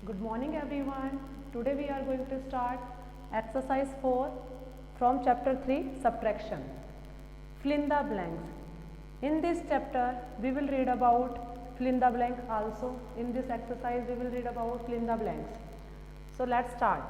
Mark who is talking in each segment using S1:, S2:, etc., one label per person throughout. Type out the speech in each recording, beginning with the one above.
S1: Good morning everyone. Today we are going to start exercise 4 from chapter 3 subtraction. Fill in the blanks. In this chapter we will read about fill in the blank also. In this exercise we will read about fill in the blanks. So let's start.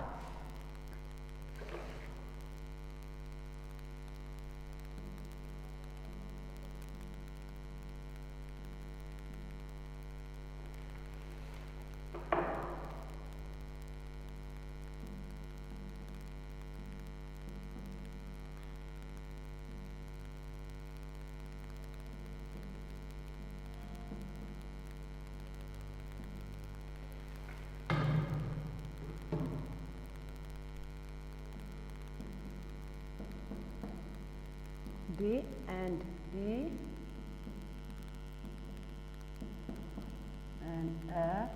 S1: D and E and F.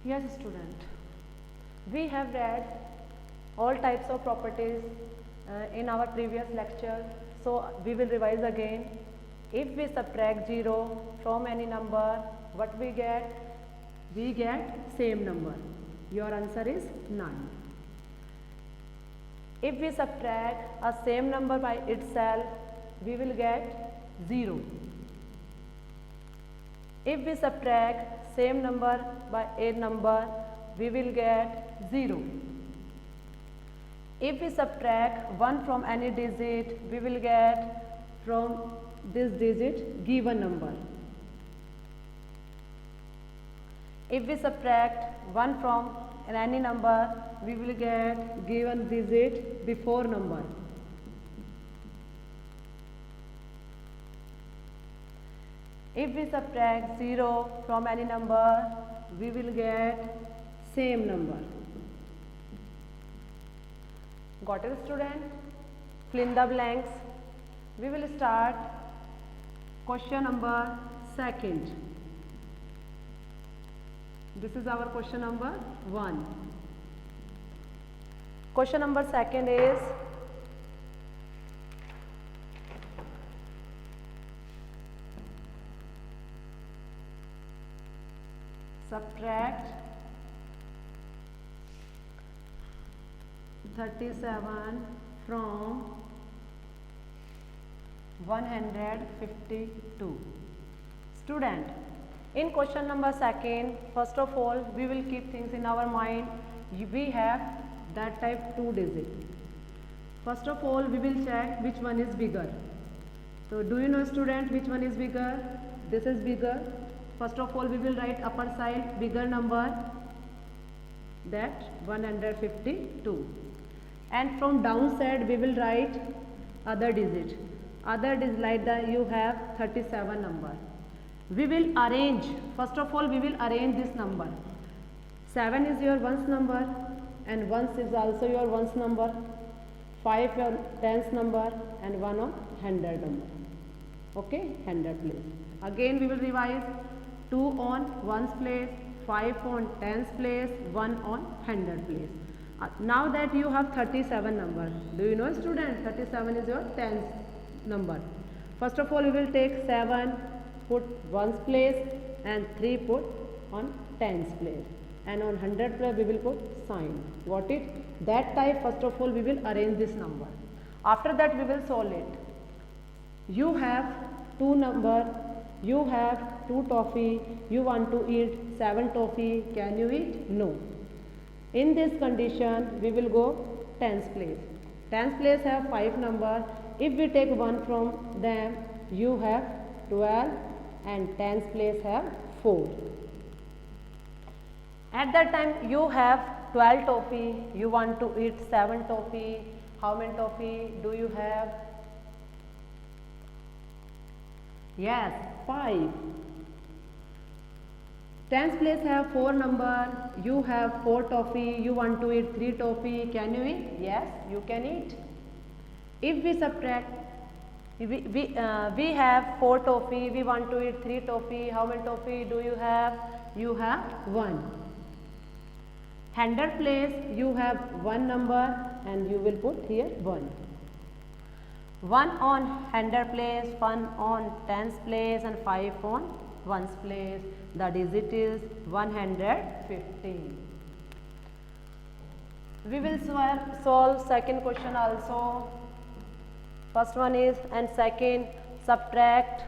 S1: Yes student, we have read all types of properties in our previous lecture, so we will revise again. If we subtract 0 from any number, what we get? We get same number. Your answer is none. If we subtract a same number by itself, we will get 0. If we subtract same number by a number, we will get 0. If we subtract 1 from any digit, we will get from this digit given number. If we subtract 1 from any number, we will get given digit before number. If we subtract 0 from any number, we will get same number. Got it student? Fill in the blanks. We will start question number 2. This is our question number 1. Question number 2 is subtract 37 from 152. Student, in question number 2, first of all, we will keep things in our mind. We have that type 2 digit. First of all, we will check which one is bigger. So, do you know student which one is bigger? This is bigger. First of all, we will write upper side bigger number, that 152. And from downside, we will write other digit. Other digit like that you have 37 number. We will arrange, first of all we will arrange this number. 7 is your ones number and 1 is also your ones number, 5 your tens number and 1 on hundred number. Okay, hundred place. Again we will revise 2 on ones place, 5 on tens place, 1 on hundred place. Now that you have 37 number, do you know student 37 is your tens number. First of all you will take 7, put ones place and 3 put on tens place, and on hundred place we will put sign. Got it? That type first of all we will arrange this number. After that we will solve it. You have 2 number, you have 2 toffee, you want to eat 7 toffee, can you eat? No. In this condition we will go tens place. Tens place have 5 number. If we take 1 from them, you have 12 and tens place have 4. At that time you have 12 toffee, you want to eat 7 toffee. How many toffee do you have? Yes, 5. Tens place have 4 number, you have 4 toffee, you want to eat 3 toffee, can you eat? Yes, you can eat. If we subtract, we have 4 toffee, we want to eat 3 toffee, how many toffee do you have? You have 1. Hundred place, you have 1 number and you will put here 1. 1 on hundred place, 1 on tens place and 5 on ones place. The digit is 115. We will solve second question also. First one is and second subtract.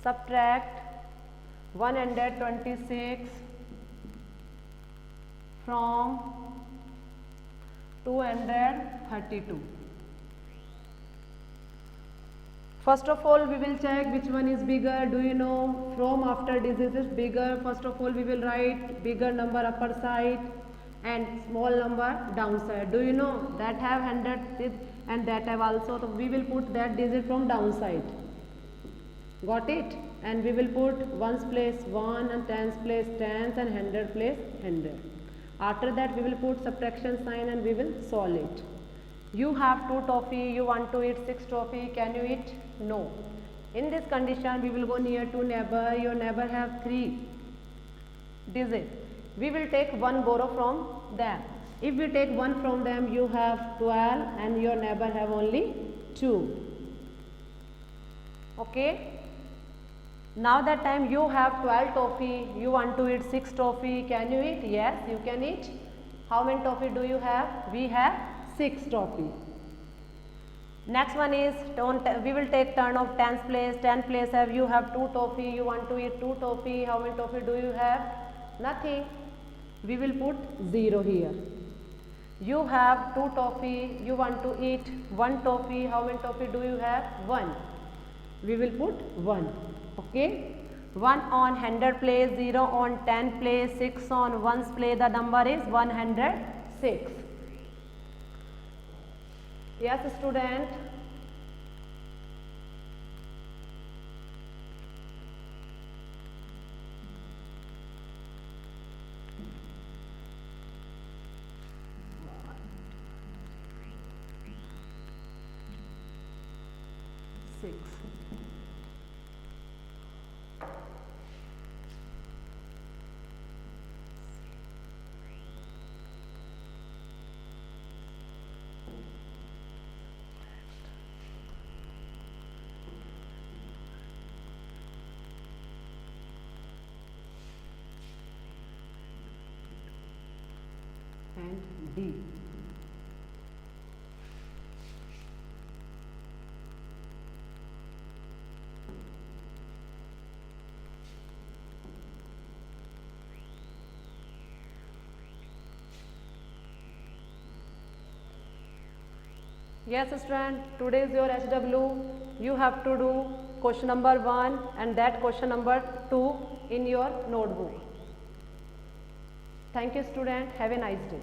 S1: Subtract 126 from 232. First of all, we will check which one is bigger. Do you know from after digit is bigger? First of all, we will write bigger number upper side and small number downside. Do you know that have 100 and that have also? So we will put that digit from downside. Got it? And we will put ones place 1 and tens place tens and 100 place 100. After that, we will put subtraction sign and we will solve it. You have 2 toffee, you want to eat 6 toffee, can you eat? No. In this condition, we will go near to neighbor. Your neighbor have 3 digits. We will take 1 borrow from them. If we take 1 from them, you have 12 and your neighbor have only 2. Okay. Now that time you have 12 toffee, you want to eat 6 toffee, can you eat? Yes, you can eat. How many toffee do you have? We have 6 toffee. Next one is, we will take turn of tens place. 10 place you have 2 toffee, you want to eat 2 toffee. How many toffee do you have? Nothing. We will put 0 here. You have 2 toffee, you want to eat 1 toffee. How many toffee do you have? 1. We will put 1. Okay. 1 on 100 place, 0 on 10 place, 6 on ones place. The number is 106. Yes, student. Six. And D. Yes, student, today is your HW. You have to do question number 1 and that question number 2 in your notebook. Thank you, student. Have a nice day.